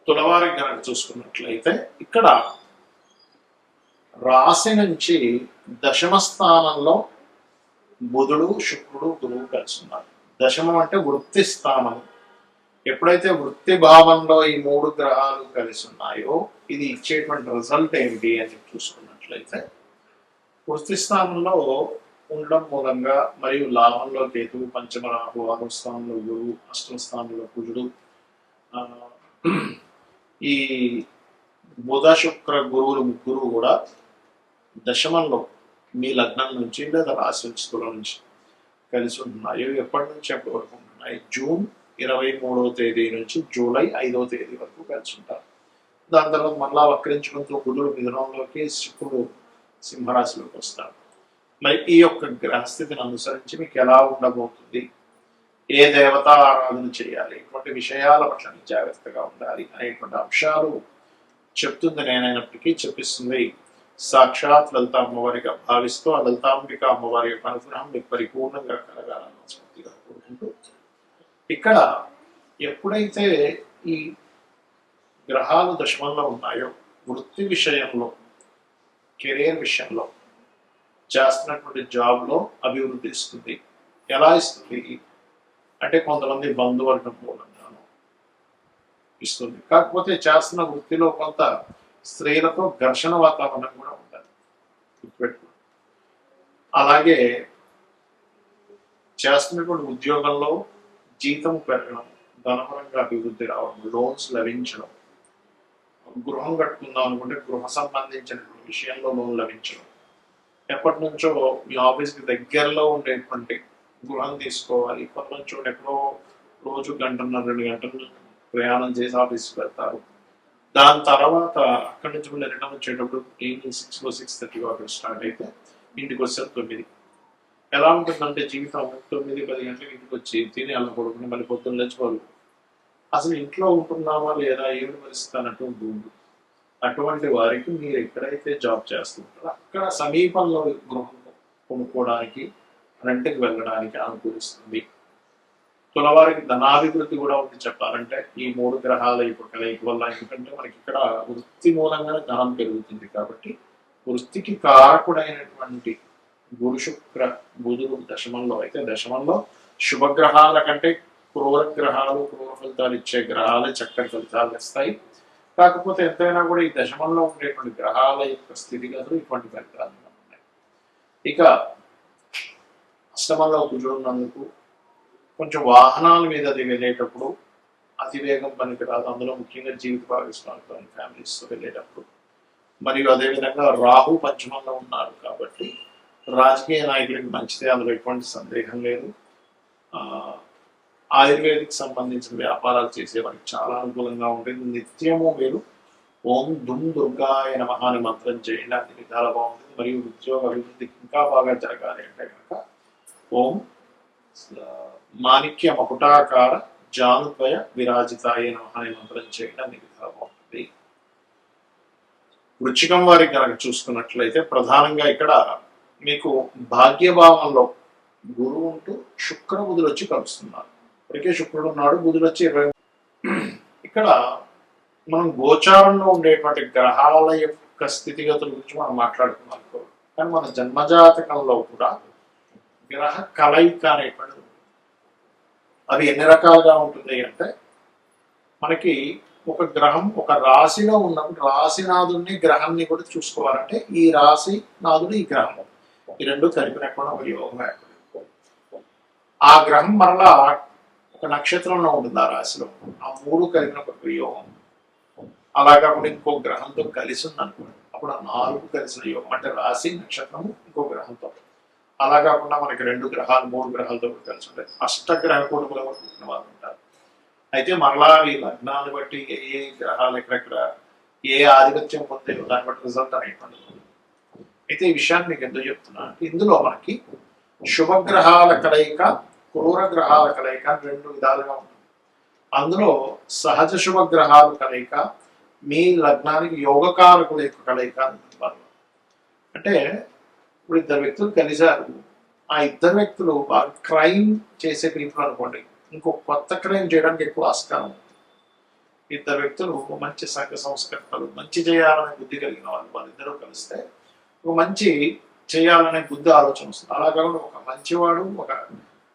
తులవారికి కనుక చూసుకున్నట్లయితే ఇక్కడ రాశి నుంచి దశమ స్థానంలో బుధుడు శుక్రుడు గురువు కలిసి ఉన్నారు. దశమం అంటే వృత్తి స్థానం. ఎప్పుడైతే వృత్తి భావంలో ఈ మూడు గ్రహాలు కలిసి ఉన్నాయో ఇది ఇచ్చేటువంటి రిజల్ట్ ఏంటి అని చూసుకున్నట్లయితే వృత్తి స్థానంలో ఉండడం మూలంగా మరియు లాభంలో కేతువు, పంచమ రాహు, ఆరవ స్థానంలో గురువు, అష్టమ స్థానంలో కుజుడు, ఈ బుధ శుక్ర గురువులు ముగ్గురు కూడా దశమంలో మీ లగ్నం నుంచి లేదా రాశి నుంచి తుల నుంచి కలిసి ఉంటున్నాయి. ఎప్పటి నుంచి ఎప్పటి వరకు ఉంటున్నాయి? జూన్ 23వ తేదీ నుంచి జూలై 5వ తేదీ వరకు కలిసి ఉంటారు. దాని తర్వాత మళ్ళా వక్రించుకుంటూ బుధుడు మిథునంలోకి, శుక్రుడు సింహరాశిలోకి వస్తారు. మరి ఈ యొక్క గ్రహస్థితిని అనుసరించి మీకు ఎలా ఉండబోతుంది, ఏ దేవత ఆరాధన చేయాలి, ఇటువంటి విషయాల పట్ల జాగ్రత్తగా ఉండాలి అనేటువంటి అంశాలు చెప్తుంది నేనైనప్పటికీ చెప్పిస్తుంది సాక్షాత్ లలిత అమ్మవారిగా భావిస్తూ ఆ లలితాంబిక అమ్మవారి యొక్క అనుగ్రహం మీకు పరిపూర్ణంగా కలగాలని స్ఫూర్తిగా కోరుకుంటూ, ఇక్కడ ఎప్పుడైతే ఈ గ్రహాలు దశమంలో ఉన్నాయో వృత్తి విషయంలో, కెరీర్ విషయంలో, చేస్తున్నటువంటి జాబ్లో అభివృద్ధి ఇస్తుంది. ఎలా ఇస్తుంది అంటే కొంతమంది బంధువర్గం మూలంగాను ఇస్తుంది. కాకపోతే చేస్తున్న వృత్తిలో కొంత స్త్రీలతో ఘర్షణ వాతావరణం కూడా ఉండాలి, గుర్తుపెట్టుకోండి. అలాగే చేస్తున్నటువంటి ఉద్యోగంలో జీతం పెరగడం, ధనపరంగా అభివృద్ధి రావడం, లోన్స్ లభించడం, గృహం కట్టుకుందాం అనుకుంటే గృహ సంబంధించినటువంటి విషయంలో లోన్ లభించడం, ఎప్పటి నుంచో మీ ఆఫీస్కి దగ్గరలో ఉండేటువంటి గృహం తీసుకోవాలి, ఇప్పటి నుంచో ఎక్కడో రోజు 1.5-2 గంటలు ప్రయాణం చేసి ఆఫీస్కి వెళ్తారు. దాని తర్వాత అక్కడి నుంచి మళ్ళీ రిటర్న్ వచ్చేటప్పుడు ఈవినింగ్ 6-6:30 అక్కడ స్టార్ట్ అయితే ఇంటికి వచ్చారు 9. ఎలా ఉంటుందంటే జీవితం 9-10 గంటలకు ఇంటికి వచ్చి తిని అలా కొడుకుని మళ్ళీ పొద్దున్న లేచిపోవాలి. అసలు ఇంట్లో ఉంటున్నామా లేదా ఏమి పరిస్థితి అన్నట్టు ఉంటుంది. అటువంటి వారికి మీరు ఎక్కడైతే జాబ్ చేస్తుంటారో అక్కడ సమీపంలో గృహం కొనుక్కోవడానికి, రెంట్కి వెళ్ళడానికి అనుకూలిస్తుంది. తులవారికి ధనాభివృద్ధి కూడా ఉంది చెప్పాలంటే ఈ మూడు గ్రహాల యొక్క కలయిక వల్ల. ఎందుకంటే మనకి ఇక్కడ వృత్తి మూలంగానే ధనం పెరుగుతుంది కాబట్టి వృత్తికి కారకుడైనటువంటి గురు శుక్ర బుధుడు దశమంలో అయితే, దశమంలో శుభగ్రహాల కంటే క్రూర గ్రహాలు, క్రూర ఫలితాలు ఇచ్చే గ్రహాలే చక్కటి ఫలితాలు ఇస్తాయి. కాకపోతే ఎంతైనా కూడా ఈ దశమంలో ఉండేటువంటి గ్రహాల యొక్క స్థితిగతులు ఇటువంటి ఫలితాలు ఉన్నాయి. ఇక అష్టమంలో కుజుడు ఉన్నందుకు కొంచెం వాహనాల మీద అది వెళ్ళేటప్పుడు అతివేగం పనికిరాదు. అందులో ముఖ్యంగా జీవిత భాగస్వామితో ఫ్యామిలీస్తో వెళ్ళేటప్పుడు. మరియు అదేవిధంగా రాహు పంచమంలో ఉన్నారు కాబట్టి రాజకీయ నాయకుడికి మంచిదే, అందులో ఎటువంటి సందేహం లేదు. ఆయుర్వేదిక్ సంబంధించిన వ్యాపారాలు చేసే వారికి చాలా అనుకూలంగా ఉంటుంది. నిత్యము మీరు ఓం దుమ్ దుర్గాయ నమః అని మంత్రం చేయండి, అన్ని విధాలు బాగుంటుంది. మరియు ఉద్యోగ అభివృద్ధికి ఇంకా బాగా జరగాలి అంటే కనుక ఓం మాణిక్య మకుటాకార జానుద్వయ విరాజితాయ నమః అనే మంత్రం చేయండి, అన్ని విధాలు బాగుంటుంది. వృశ్చికం వారికి కనుక చూసుకున్నట్లయితే ప్రధానంగా ఇక్కడ మీకు భాగ్యభావంలో గురువు ఉంటూ శుక్ర బుధులు వచ్చి కలుస్తున్నారు. ఇప్పటికే శుక్రుడు ఉన్నాడు, బుధుడు వచ్చి 20. ఇక్కడ మనం గోచారంలో ఉండేటువంటి గ్రహాల యొక్క స్థితిగతుల గురించి మనం మాట్లాడుకున్నాం అనుకో, కానీ మన జన్మజాతకంలో కూడా గ్రహ కలయిక అనేటువంటిది ఉంది. అది ఎన్ని రకాలుగా ఉంటుంది అంటే మనకి ఒక గ్రహం ఒక రాశిలో ఉన్నప్పుడు రాశినాథుడిని గ్రహాన్ని కూడా చూసుకోవాలంటే ఈ రాశి నాథుడు ఈ గ్రహం ఈ రెండు కలిపినప్పుడు ఒక యోగం ఏర్పడింది. ఆ గ్రహం మరలా ఒక నక్షత్రంలో ఉంటుంది ఆ రాశిలో, ఆ మూడు కలిపిన ఒక యోగం. అలా కాకుండా ఇంకో గ్రహంతో కలిసి ఉంది అనుకోండి, అప్పుడు ఆ 4 కలిసిన యోగం అంటే రాశి నక్షత్రము ఇంకో గ్రహంతో. అలా కాకుండా మనకి 2 గ్రహాలు 3 గ్రహాలతో కలిసి ఉంటాయి. అష్టగ్రహ కూటములో పుట్టిన వాళ్ళు ఉంటారు. అయితే మరలా ఈ లగ్నాన్ని బట్టి ఏ గ్రహాలు ఎక్కడెక్కడ ఏ ఆధిపత్యం పొందాయో దాన్ని బట్టి రిజల్ట్ అనేటువంటి. అయితే ఈ విషయాన్ని మీకు ఎందుకు చెప్తున్నా అంటే ఇందులో మనకి శుభగ్రహాల కలయిక, క్రూర గ్రహాల కలయిక 2 విధాలుగా ఉంటుంది. అందులో సహజ శుభగ్రహాల కలయిక మీ లగ్నానికి యోగకారకుల యొక్క కలయిక అంటున్నారు. అంటే ఇప్పుడు 2 వ్యక్తులు కలిశారు, ఆ 2 వ్యక్తులు బాగా క్రైమ్ చేసే పీపుల్ అనుకోండి, ఇంకో కొత్త క్రైమ్ చేయడానికి ఎక్కువ ఆస్కారం ఉంది. ఇద్దరు వ్యక్తులు మంచి సంఘ సంస్కర్తలు, మంచి చేయాలనే బుద్ధి కలిగిన వాళ్ళు, వాళ్ళిద్దరూ కలిస్తే ఒక మంచి చేయాలనే బుద్ధి ఆలోచన వస్తుంది. అలా కాకుండా ఒక మంచివాడు ఒక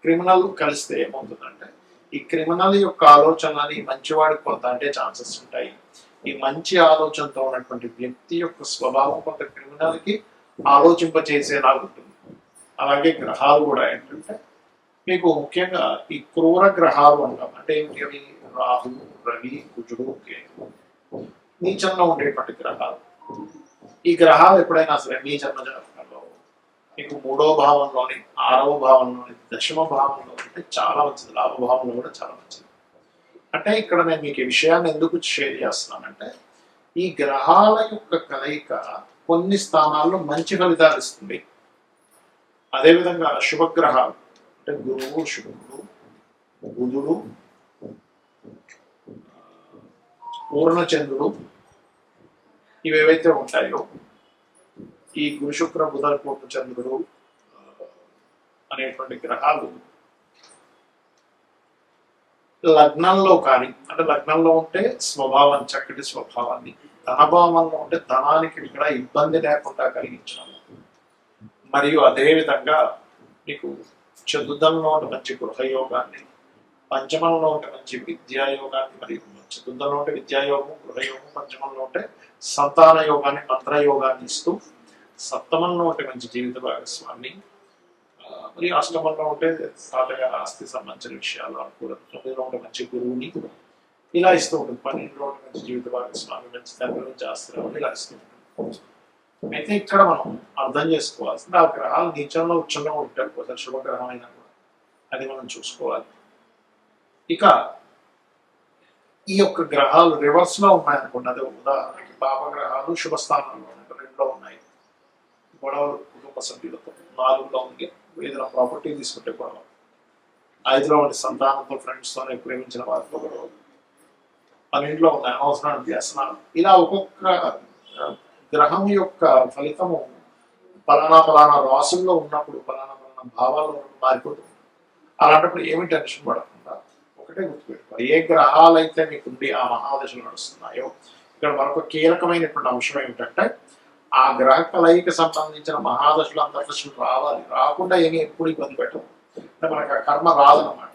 క్రిమినల్ కలిస్తే ఏమవుతుందంటే ఈ క్రిమినల్ యొక్క ఆలోచనలని మంచివాడికి కొంత అంటే ఛాన్సెస్ ఉంటాయి. ఈ మంచి ఆలోచనతో ఉన్నటువంటి వ్యక్తి యొక్క స్వభావం కొంత క్రిమినల్కి ఆలోచింపచేసేలాగా ఉంటుంది. అలాగే గ్రహాలు కూడా ఏంటంటే మీకు ముఖ్యంగా ఈ క్రూర గ్రహాలు అంటాం. అంటే ఏమిటి? రాహు, రవి, కుజుడు, కేతు నీచంలో ఉండేటువంటి గ్రహాలు. ఈ గ్రహాలు ఎప్పుడైనా సరే నీచంలో జాతకంలో మీకు 3వ భావంలోని, 6వ భావంలోని, 10వ భావంలో ఉంటే చాలా మంచిది. లాభభావంలో కూడా చాలా మంచిది. అంటే ఇక్కడ నేను మీకు ఈ విషయాన్ని ఎందుకు షేర్ చేస్తున్నానంటే ఈ గ్రహాల యొక్క కలయిక కొన్ని స్థానాల్లో మంచి ఫలితాలు ఇస్తుంది. అదేవిధంగా శుభగ్రహాలు అంటే గురువు, శుక్రుడు, బుధుడు, పూర్ణచంద్రుడు ఇవేవైతే ఉంటాయో ఈ గురు, శుక్ర, బుధ, పూర్ణచంద్రుడు అనేటువంటి గ్రహాలు లగ్నంలో కానీ, అంటే లగ్నంలో ఉంటే స్వభావం, చక్కటి స్వభావాన్ని, ధనభావంలో ఉంటే ధనానికి ఇక్కడ ఇబ్బంది లేకుండా కలిగించడం, మరియు అదేవిధంగా మీకు చతుర్థంలో ఉంటే మంచి గృహయోగాన్ని, పంచమంలో ఉంటే మంచి విద్యాయోగాన్ని, మరియు చతుర్థంలో ఉంటే విద్యాయోగం, గృహయోగం, పంచమంలో ఉంటే సంతాన యోగాన్ని, మంత్రయోగాన్ని ఇస్తూ, సప్తమంలో ఉంటే మంచి జీవిత భాగస్వామి, మరియు అష్టమంలో ఉంటే తాతగారి ఆస్తి సంబంధించిన విషయాలు అనుకూలత, 9లో ఉంటే మంచి గురువుని ఇలా ఇస్తూ ఉంటుంది, 12లో ఉంటే మంచి జీవిత భాగస్వామి, మంచి తండ్రి నుంచి ఆస్తి ఇలా ఇస్తూ ఉంటుంది. అయితే ఇక్కడ మనం అర్థం చేసుకోవాల్సింది ఆ గ్రహాలు నీచంలో ఉచ్చంలో ఉంటాయి, ఒకసారి శుభగ్రహం అయినా కూడా అది మనం చూసుకోవాలి. ఇక ఈ యొక్క గ్రహాలు రివర్స్ లో ఉన్నాయనుకోండి, అదే ఉదాహరణకి పాపగ్రహాలు శుభస్థానంలో ఉన్నాయి, 2లో ఉన్నాయి, గొడవలు కుటుంబ సభ్యులతో, 4లో ఉంది ఏదైనా ప్రాపర్టీ తీసుకుంటే గొడవ, 5లో ఉండి సంతానంతో, ఫ్రెండ్స్తో, ప్రేమించిన వారితో గొడవలు, 12లో ఉన్నాయి అనవసరమైన వ్యసనాలు. ఇలా ఒక్కొక్క గ్రహం యొక్క ఫలితము పలానా రాసుల్లో ఉన్నప్పుడు పలానా భావాల్లో మారిపోతుంది. అలాంటప్పుడు ఏమి టెన్షన్ పడకుండా ఒకటే గుర్తుపెట్టుకోవాలి, ఏ గ్రహాలు అయితే మీకుండి ఆ మహాదశలు నడుస్తున్నాయో ఇక్కడ మరొక కీలకమైనటువంటి అంశం ఏమిటంటే ఆ గ్రహ కలయికి సంబంధించిన మహాదశలు, అంతర్దశలు రావాలి. రాకుండా ఏమీ ఎప్పుడు ఇబ్బంది పెట్టదు. అంటే మనకు ఆ కర్మ రాదనమాట.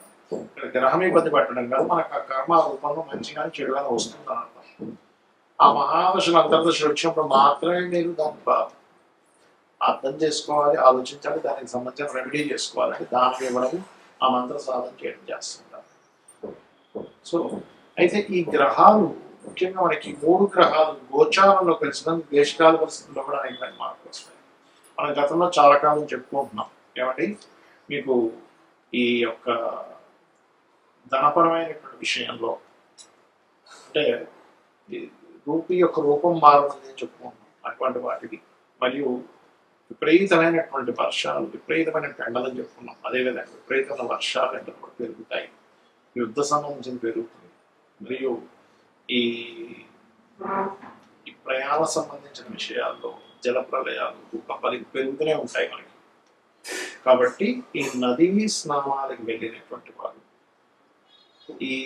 ఇక్కడ గ్రహం ఇబ్బంది పెట్టడం కాదు, మనకు ఆ కర్మ రూపంలో మంచిగానే చెడుగానే వస్తుంది అన్నమాట. ఆ మహాదశలు, అంతర్దశలు వచ్చినప్పుడు మాత్రమే మీరు దాన్ని అర్థం చేసుకోవాలి, ఆలోచించాలి, దానికి సంబంధించిన రెమెడీ చేసుకోవాలంటే దానికి ఇవ్వడం, ఆ మంత్ర సాధన చేయడం చేస్తుంటారు. సో అయితే ఈ గ్రహాలు ముఖ్యంగా మనకి 3 గ్రహాలు గోచారంలో కలిసిన దేశకాల పరిస్థితుల్లో కూడా అనేక మార్పులు వస్తాయి. మనం గతంలో చాలా కాలం చెప్పుకుంటున్నాం ఏమంటే మీకు ఈ యొక్క ధనపరమైనటువంటి విషయంలో అంటే రూపీ యొక్క రూపం మారుతుందని చెప్పుకుంటున్నాం అటువంటి వాటికి, మరియు విపరీతమైనటువంటి వర్షాలు, విపరీతమైన ఎండలని చెప్పుకున్నాం. అదేవిధంగా విపరీతమైన వర్షాలు, ఎండలు కూడా పెరుగుతాయి, యుద్ధ సంబంధించిన పెరుగుతుంది, మరియు ఈ ప్రయాణ సంబంధించిన విషయాల్లో జల ప్రళయాలు, భూకంపాలు పెరుగుతూనే ఉంటాయి మనకి. కాబట్టి ఈ నదీ స్నానాలకు వెళ్ళినటువంటి వారు, ఈ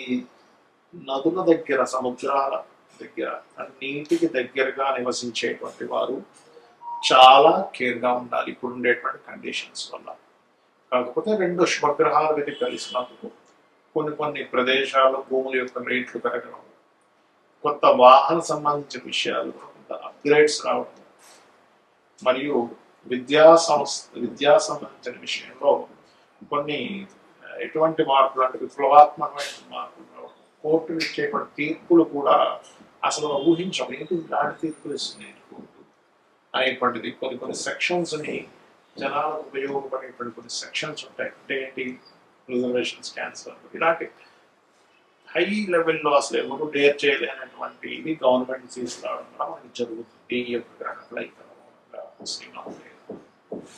నదుల దగ్గర, సముద్రాల దగ్గర, నీటికి దగ్గరగా నివసించేటువంటి వారు చాలా కేర్గా ఉండాలి ఇప్పుడు ఉండేటువంటి కండిషన్స్ వల్ల. కాకపోతే 2 శుభగ్రహాలు వెళ్ళి కలిసినందుకు కొన్ని ప్రదేశాల్లో భూముల యొక్క రేట్లు పెరగడం, కొత్త వాహన సంబంధించిన విషయాలు, కొంత అప్గ్రేడ్స్ రావడం, మరియు విద్యా సంబంధించిన విషయంలో కొన్ని ఎటువంటి మార్పులు అంటే విప్లవాత్మకమైన మార్పులు రావడం, కోర్టులు ఇచ్చేటువంటి తీర్పులు కూడా అసలు ఊహించం, ఏంటి ఇలాంటి తీర్పులు ఇస్తుంది కోర్టు అనేటువంటిది. కొన్ని సెక్షన్స్ని జనాలకు ఉపయోగపడేటువంటి కొన్ని సెక్షన్స్ ఉంటాయి. అంటే ఏంటి, రిజర్వేషన్స్ క్యాన్సర్, ఇలాంటి హై లెవెల్లో అసలు ఎవరు డేర్ చేయలేనటువంటి ఇది గవర్నమెంట్ తీసుకురావడం కూడా మనకి జరుగుతుంది ఈ యొక్క గ్రహ కలయిక.